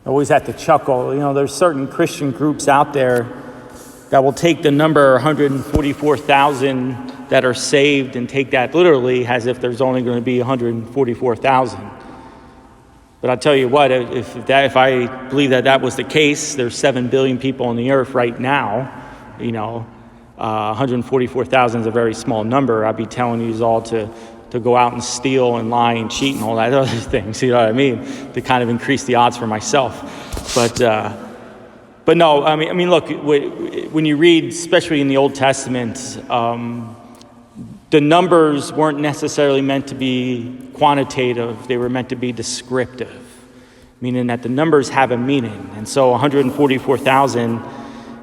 I always have to chuckle. There's certain Christian groups out there that will take the number 144,000 that are saved and take that literally as if there's only going to be 144,000. But I'll tell you what, if I believe that was the case, there's 7 billion people on the earth right now. 144,000 is a very small number. I'd be telling you all to go out and steal and lie and cheat and all that other things, you know what I mean, to kind of increase the odds for myself. But no, I mean, look, when you read, especially in the Old Testament, the numbers weren't necessarily meant to be quantitative. They were meant to be descriptive, meaning that the numbers have a meaning. And so 144,000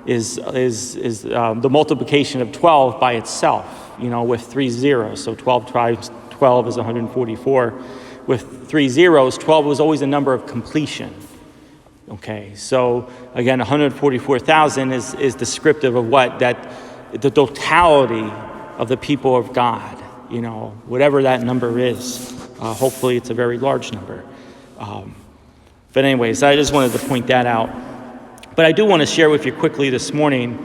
is the multiplication of 12 by itself, with 3 zeros. So 12 times 12 is 144. With 3 zeros, 12 was always a number of completion. Okay, so again, 144,000 is descriptive of what? That the totality of the people of God, whatever that number is. Hopefully it's a very large number. But anyways, I just wanted to point that out. But I do want to share with you quickly this morning,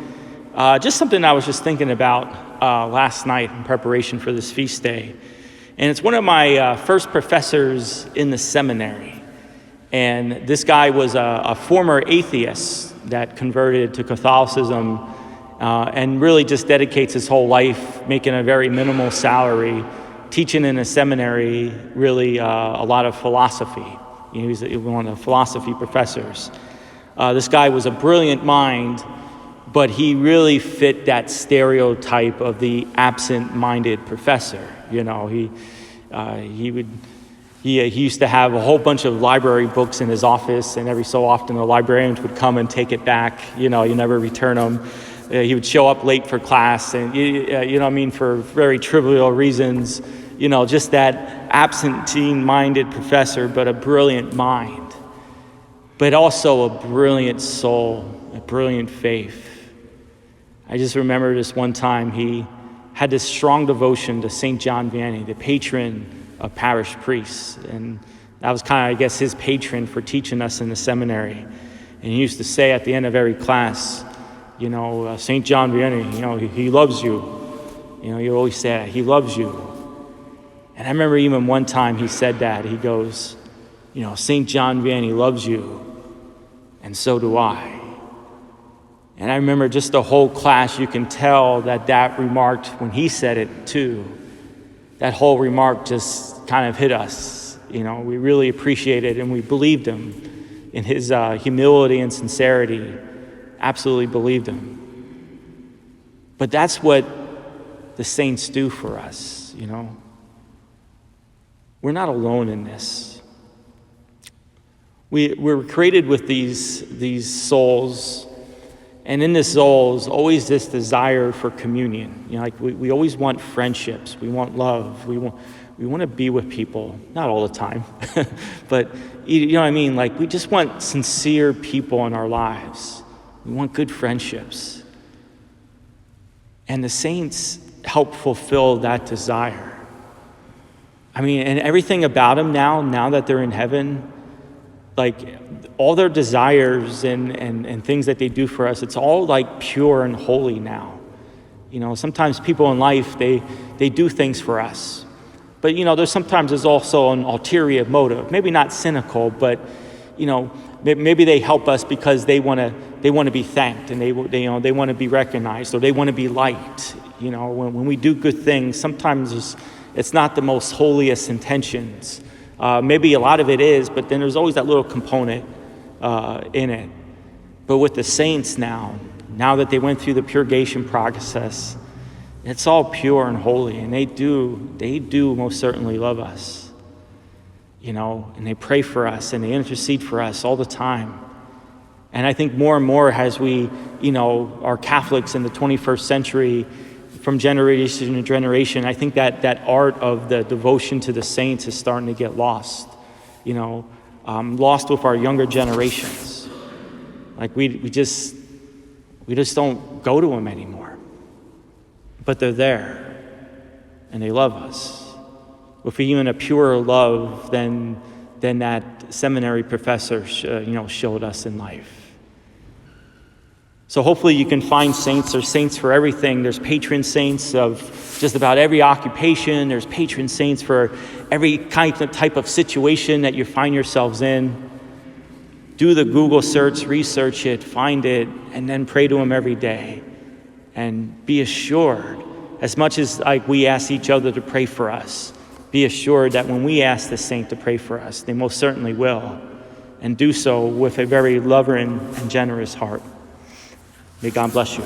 just something I was just thinking about last night in preparation for this feast day. And it's one of my first professors in the seminary. And this guy was a former atheist that converted to Catholicism and really just dedicates his whole life making a very minimal salary, teaching in a seminary, really a lot of philosophy. He's one of the philosophy professors. This guy was a brilliant mind, but he really fit that stereotype of the absent-minded professor. He used to have a whole bunch of library books in his office, and every so often the librarians would come and take it back. You never return them. He would show up late for class, and for very trivial reasons. Just that absentee-minded professor, but a brilliant mind, but also a brilliant soul, a brilliant faith. I just remember this one time he had this strong devotion to St. John Vianney, the patron of parish priests, and that was kind of, I guess, his patron for teaching us in the seminary. And he used to say at the end of every class, St. John Vianney, he loves you. He always say that, he loves you. And I remember even one time he said that, he goes, St. John Vianney loves you, and so do I. And I remember just the whole class, you can tell that remark, when he said it too, that whole remark just kind of hit us. We really appreciated and we believed him in his humility and sincerity. Absolutely believed him. But that's what the saints do for us, We're not alone in this. We're created with these souls, and in this soul is always this desire for communion. We always want friendships. We want love. We want to be with people. Not all the time, but you know what I mean? We just want sincere people in our lives. We want good friendships. And the saints help fulfill that desire. And everything about them now that they're in heaven, all their desires and things that they do for us, it's all pure and holy now. Sometimes people in life, they do things for us. But, there's also an ulterior motive, maybe not cynical, but, maybe they help us because they want to be thanked, and they want to be recognized, or they want to be liked. When we do good things, sometimes it's not the most holiest intentions. Maybe a lot of it is, but then there's always that little component in it. But with the saints now that they went through the purgation process, it's all pure and holy, and they do most certainly love us, and they pray for us and they intercede for us all the time. And I think more and more as we, are Catholics in the 21st century, from generation to generation, I think that art of the devotion to the saints is starting to get lost, lost with our younger generations. We just don't go to them anymore. But they're there, and they love us with even a purer love than than that seminary professor showed us in life. So hopefully you can find saints. There's saints for everything. There's patron saints of just about every occupation. There's patron saints for every type of situation that you find yourselves in. Do the Google search, research it, find it, and then pray to them every day. And be assured, as much as we ask each other to pray for us, be assured that when we ask the saint to pray for us, they most certainly will, and do so with a very loving and generous heart. May God bless you.